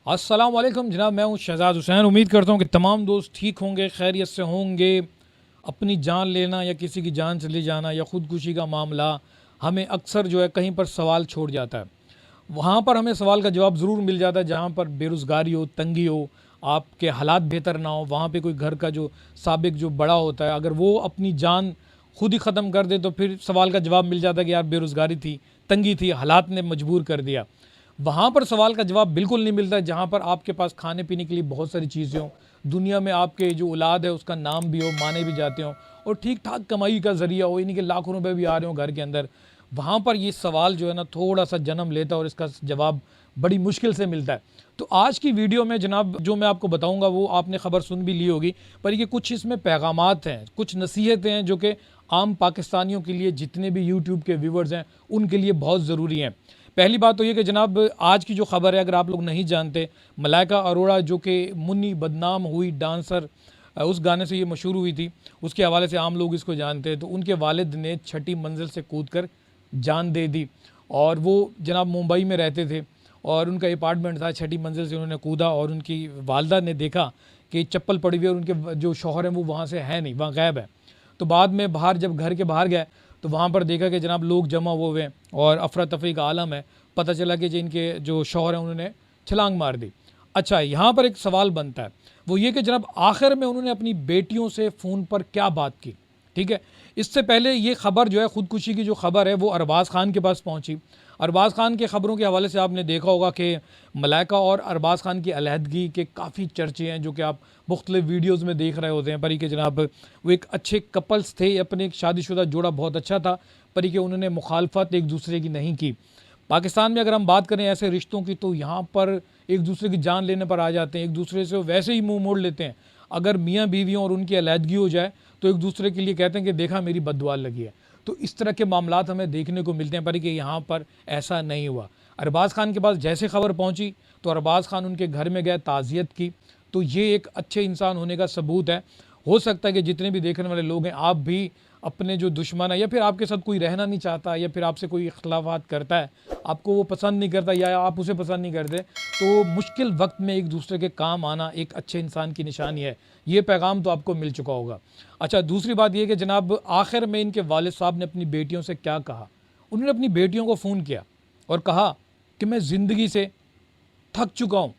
अस्सलाम वालेकुम जनाब, मैं हूँ शहजाद हुसैन। उम्मीद करता हूँ कि तमाम दोस्त ठीक होंगे, खैरियत से होंगे। अपनी जान लेना या किसी की जान चली जाना या ख़ुदकुशी का मामला हमें अक्सर जो है कहीं पर सवाल छोड़ जाता है। वहाँ पर हमें सवाल का जवाब ज़रूर मिल जाता है जहाँ पर बेरोज़गारी हो, तंगी हो, आपके हालात बेहतर ना हो। वहाँ पे कोई घर का जो साबिक जो बड़ा होता है, अगर वो अपनी जान खुद ही ख़त्म कर दे तो फिर सवाल का जवाब मिल जाता है कि यार बेरोज़गारी थी, तंगी थी, हालात ने मजबूर कर दिया। वहाँ पर सवाल का जवाब बिल्कुल नहीं मिलता जहाँ पर आपके पास खाने पीने के लिए बहुत सारी चीज़ें हों, दुनिया में आपके जो औलाद है उसका नाम भी हो, माने भी जाते हों और ठीक ठाक कमाई का ज़रिया हो, यानी कि लाखों रुपए भी आ रहे हो घर के अंदर। वहाँ पर ये सवाल जो है ना थोड़ा सा जन्म लेता है और इसका जवाब बड़ी मुश्किल से मिलता है। तो आज की वीडियो में जनाब जो मैं आपको बताऊंगा वो आपने ख़बर सुन भी ली होगी, पर ये कुछ इसमें पैगामात हैं, कुछ नसीहतें हैं जो कि आम पाकिस्तानियों के लिए, जितने भी यूट्यूब के व्यूवर्स हैं उनके लिए बहुत ज़रूरी हैं। पहली बात तो ये कि जनाब आज की जो ख़बर है, अगर आप लोग नहीं जानते, मलाइका अरोड़ा जो कि मुन्नी बदनाम हुई डांसर, उस गाने से ये मशहूर हुई थी, उसके हवाले से आम लोग इसको जानते हैं। तो उनके वालिद ने छठी मंजिल से कूद कर जान दे दी और वो जनाब मुंबई में रहते थे और उनका अपार्टमेंट था, छठी मंजिल से उन्होंने कूदा और उनकी वालदा ने देखा कि चप्पल पड़ी हुई है और उनके जो शौहर हैं वो वहाँ से है नहीं, वहाँ गायब है। तो बाद में बाहर जब घर के बाहर गए तो वहाँ पर देखा कि जनाब लोग जमा हुए हैं और अफरा तफरी का आलम है। पता चला कि इनके जो शौहर हैं उन्होंने छलांग मार दी। अच्छा, यहाँ पर एक सवाल बनता है, वो ये कि जनाब आखिर में उन्होंने अपनी बेटियों से फ़ोन पर क्या बात की। ठीक है, इससे पहले ये ख़बर जो है ख़ुदकुशी की जो ख़बर है वो अरबाज़ ख़ान के पास पहुँची। अरबाज़ ख़ान के ख़बरों के हवाले से आपने देखा होगा कि मलाइका और अरबाज़ ख़ान की अलहदगी के काफ़ी चर्चे हैं जो कि आप मुख्तलिफ़ वीडियोज़ में देख रहे होते हैं। पर कि जनाब वो एक अच्छे कपल्स थे, अपने एक शादीशुदा जोड़ा बहुत अच्छा था, पर कि उन्होंने मुखालफत एक दूसरे की नहीं की। पाकिस्तान में अगर हम बात करें ऐसे रिश्तों की तो यहाँ पर एक दूसरे की जान लेने पर आ जाते हैं, एक दूसरे से वैसे ही मुंह मोड़ लेते हैं। अगर मियाँ बीवियों और उनकी अलहदगी हो जाए तो एक दूसरे के लिए कहते हैं कि देखा मेरी बददुआ लगी है। तो इस तरह के मामलात हमें देखने को मिलते हैं, पर कि यहाँ पर ऐसा नहीं हुआ। अरबाज़ ख़ान के पास जैसे खबर पहुँची तो अरबाज़ ख़ान उनके घर में गए, ताज़ियत की। तो ये एक अच्छे इंसान होने का सबूत है। हो सकता है कि जितने भी देखने वाले लोग हैं, आप भी अपने जो दुश्मन है या फिर आपके साथ कोई रहना नहीं चाहता या फिर आपसे कोई इख्तलाफात करता है, आपको वो पसंद नहीं करता या आप उसे पसंद नहीं करते, तो मुश्किल वक्त में एक दूसरे के काम आना एक अच्छे इंसान की निशानी है। ये पैगाम तो आपको मिल चुका होगा। अच्छा, दूसरी बात यह कि जनाब आखिर में इनके वालिद साहब ने अपनी बेटियों से क्या कहा। उन्होंने अपनी बेटियों को फ़ोन किया और कहा कि मैं ज़िंदगी से थक चुका हूँ।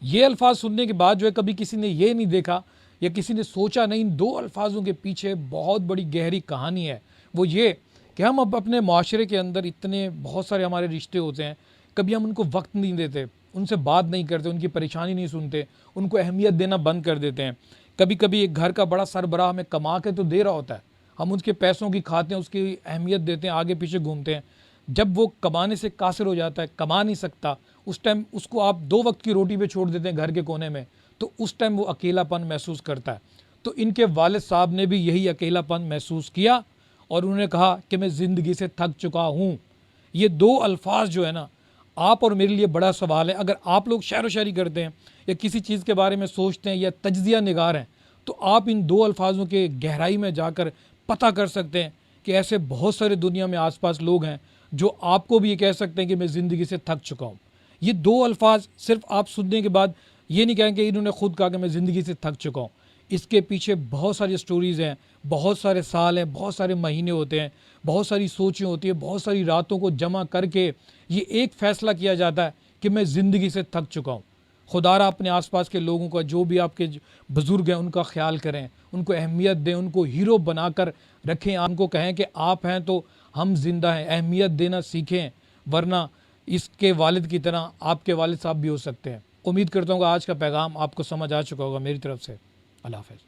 ये अल्फाज सुनने के बाद जो है कभी किसी ने ये नहीं देखा या किसी ने सोचा नहीं, इन दो अल्फाजों के पीछे बहुत बड़ी गहरी कहानी है। वो ये कि हम अब अपने माशरे के अंदर इतने बहुत सारे हमारे रिश्ते होते हैं, कभी हम उनको वक्त नहीं देते, उनसे बात नहीं करते, उनकी परेशानी नहीं सुनते, उनको अहमियत देना बंद कर देते हैं। कभी कभी एक घर का बड़ा सरबराह हमें कमा के तो दे रहा होता है, हम उसके पैसों की खाते हैं, उसकी अहमियत देते हैं, आगे पीछे घूमते हैं। जब वो कमाने से कासिर हो जाता है, कमा नहीं सकता, उस टाइम उसको आप 2 वक्त की रोटी पे छोड़ देते हैं घर के कोने में, तो उस टाइम वो अकेलापन महसूस करता है। तो इनके वालिद साहब ने भी यही अकेलापन महसूस किया और उन्होंने कहा कि मैं ज़िंदगी से थक चुका हूँ। ये 2 अल्फाज जो है ना, आप और मेरे लिए बड़ा सवाल है। अगर आप लोग शेर व शायरी करते हैं या किसी चीज़ के बारे में सोचते हैं या तज्ज़िया निगार हैं, तो आप इन 2 अल्फाजों के गहराई में जाकर पता कर सकते हैं कि ऐसे बहुत सारे दुनिया में आसपास लोग हैं जो आपको भी ये कह सकते हैं कि मैं ज़िंदगी से थक चुका हूँ। ये 2 अल्फाज सिर्फ आप सुनने के बाद ये नहीं कहेंगे इन्होंने खुद कहा कि मैं ज़िंदगी से थक चुका हूँ। इसके पीछे बहुत सारी स्टोरीज़ हैं, बहुत सारे साल हैं, बहुत सारे महीने होते हैं, बहुत सारी सोचें होती हैं, बहुत सारी रातों को जमा करके ये एक फ़ैसला किया जाता है कि मैं ज़िंदगी से थक चुका हूँ। खुदारा अपने आसपास के लोगों का, जो भी आपके बुज़ुर्ग हैं उनका ख्याल करें, उनको अहमियत दें, उनको हीरो बनाकर रखें। उनको कहें कि आप हैं तो हम जिंदा हैं, अहमियत देना सीखें, वरना इसके वालिद की तरह आपके वालिद साहब भी हो सकते हैं। उम्मीद करता हूँ कि आज का पैगाम आपको समझ आ चुका होगा। मेरी तरफ से अल्लाह हाफ़िज़।